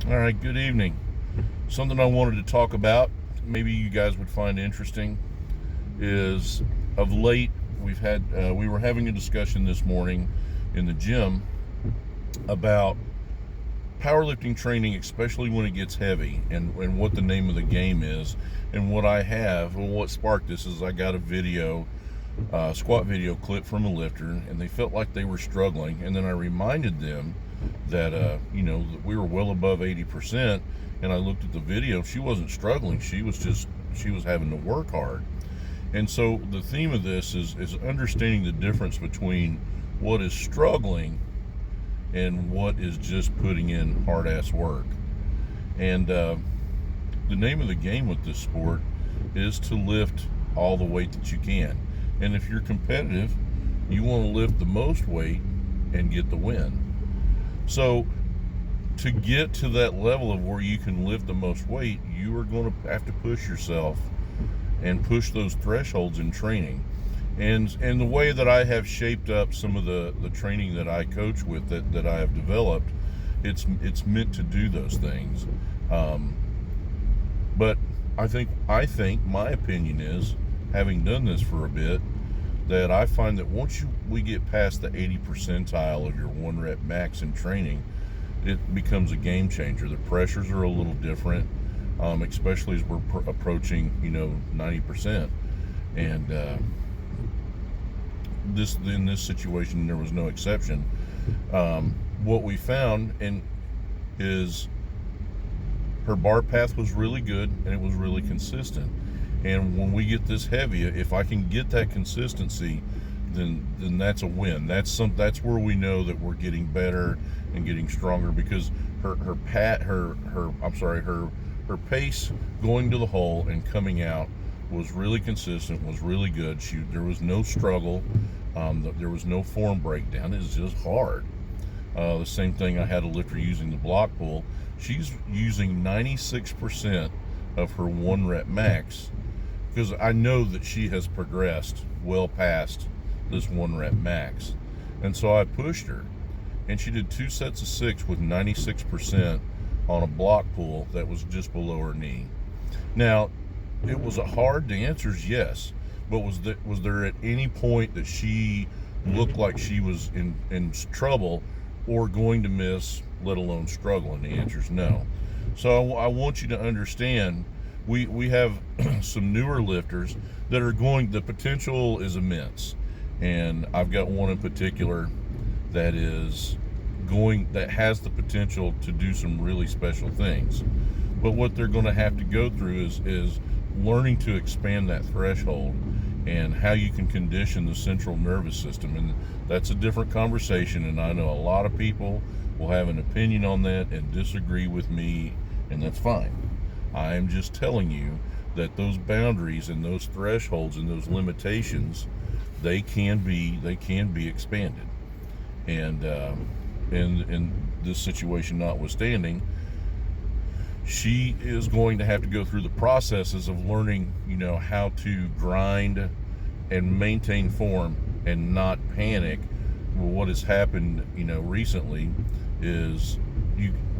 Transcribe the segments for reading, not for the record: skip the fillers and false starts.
All right, good evening. Something I wanted to talk about, maybe you guys would find interesting, is of late we were having a discussion this morning in the gym about powerlifting training, especially when it gets heavy, and what the name of the game is. And what sparked this is I got a squat video clip from a lifter, and they felt like they were struggling. And then I reminded them that that we were well above 80%. And I looked at the video. She wasn't struggling. She was having to work hard. And so the theme of this is understanding the difference between what is struggling and what is just putting in hard ass work. And the name of the game with this sport is to lift all the weight that you can. And if you're competitive, you want to lift the most weight and get the win. So to get to that level of where you can lift the most weight, you are going to have to push yourself and push those thresholds in training. And the way that I have shaped up some of the training that I coach with, that I have developed, it's meant to do those things. But I think my opinion is, having done this for a bit, that I find that once we get past the 80 percentile of your 1 rep max in training, it becomes a game changer. The pressures are a little different, especially as we're approaching 90%. And in this situation, there was no exception. What we found is her bar path was really good, and it was really consistent. And when we get this heavy, if I can get that consistency, then that's a win. That's where we know that we're getting better and getting stronger, because her pace going to the hole and coming out was really consistent, was really good. There was no struggle, there was no form breakdown. It was just hard. The same thing, I had a lifter using the block pull. She's using 96% of her 1 rep max, because I know that she has progressed well past this 1 rep max. And so I pushed her, and she did 2 sets of 6 with 96% on a block pull that was just below her knee. Now, it was hard. The answer is yes. But was there at any point that she looked like she was in trouble or going to miss, let alone struggle? And the answer is no. So I want you to understand, we have some newer lifters that are the potential is immense. And I've got one in particular that has the potential to do some really special things. But what they're going to have to go through is learning to expand that threshold, and how you can condition the central nervous system. And that's a different conversation, and I know a lot of people will have an opinion on that and disagree with me, and that's fine. I am just telling you that those boundaries and those thresholds and those limitations, they can be expanded. And in this situation notwithstanding, she is going to have to go through the processes of learning, how to grind and maintain form and not panic. Well, what has happened, recently is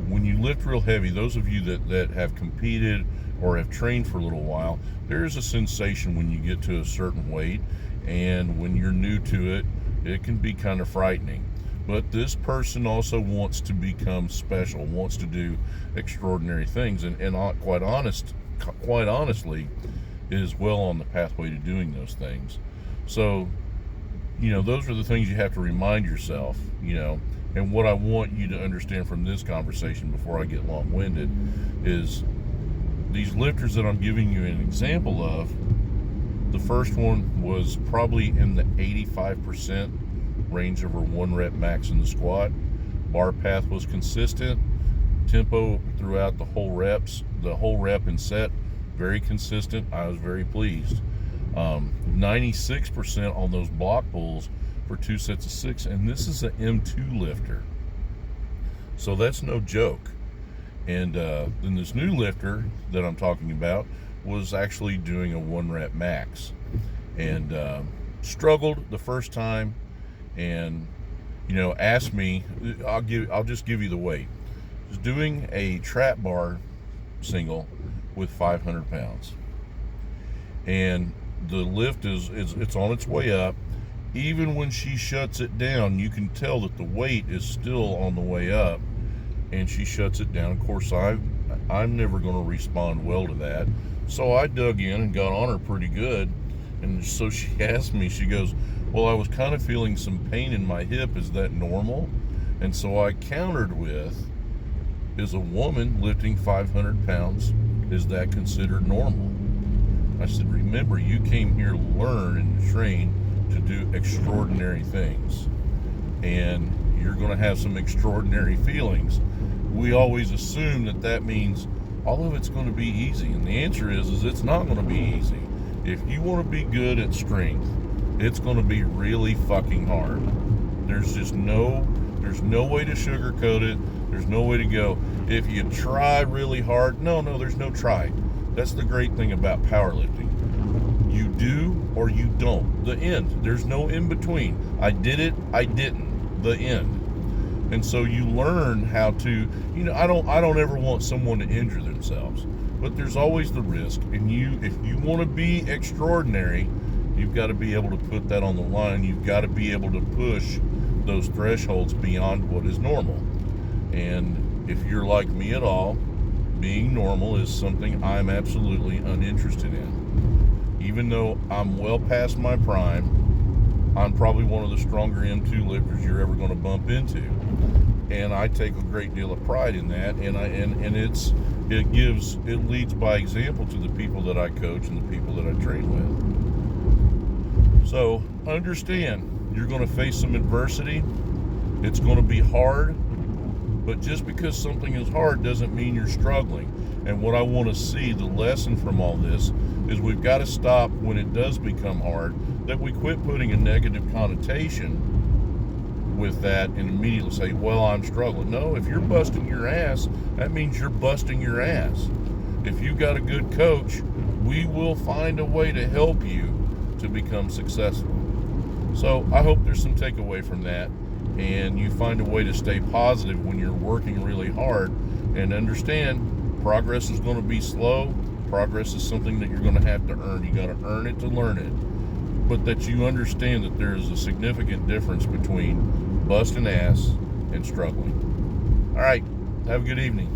when you lift real heavy, those of you that have competed or have trained for a little while, there is a sensation when you get to a certain weight, and when you're new to it, it can be kind of frightening. But this person also wants to become special, wants to do extraordinary things, and quite honestly, is well on the pathway to doing those things. So, those are the things you have to remind yourself, and what I want you to understand from this conversation, before I get long-winded, is these lifters that I'm giving you an example of. The first one was probably in the 85% range of her 1 rep max in the squat. Bar path was consistent. Tempo throughout the whole rep and set, very consistent. I was very pleased. 96% on those block pulls for 2 sets of 6, and this is an M2 lifter, so that's no joke. And then this new lifter that I'm talking about was actually doing a 1 rep max, and struggled the first time, and asked me, I'll just give you the weight. is doing a trap bar single with 500 pounds. And the lift it's on its way up. Even when she shuts it down, you can tell that the weight is still on the way up, and she shuts it down. Of course, I'm never going to respond well to that, so I dug in and got on her pretty good. And so she asked me, she goes, well, I was kind of feeling some pain in my hip. Is that normal? And so I countered with, is a woman lifting 500 pounds, is that considered normal? I said, remember, you came here to learn and train to do extraordinary things, and you're going to have some extraordinary feelings. We always assume that means all of it's going to be easy, and the answer is it's not going to be easy. If you want to be good at strength, it's going to be really fucking hard. There's no way to sugarcoat it. There's no way to go, if you try really hard. No, there's no try. That's the great thing about powerlifting. You do or you don't. The end. There's no in between. I did it, I didn't. The end. And so you learn how to, I don't ever want someone to injure themselves, but there's always the risk. And if you want to be extraordinary, you've got to be able to put that on the line. You've got to be able to push those thresholds beyond what is normal. And if you're like me at all, being normal is something I'm absolutely uninterested in. Even though I'm well past my prime, I'm probably one of the stronger M2 lifters you're ever going to bump into. And I take a great deal of pride in that, and it leads by example to the people that I coach and the people that I train with. So understand, you're going to face some adversity. It's going to be hard. But just because something is hard doesn't mean you're struggling. And what I want to see, the lesson from all this, is we've got to stop when it does become hard, that we quit putting a negative connotation with that and immediately say, well, I'm struggling. No, if you're busting your ass, that means you're busting your ass. If you've got a good coach, we will find a way to help you to become successful. So I hope there's some takeaway from that, and you find a way to stay positive when you're working really hard, and understand progress is going to be slow. Progress is something that you're going to have to earn. You got to earn it to learn it. But that you understand that there is a significant difference between busting ass and struggling. All right, have a good evening.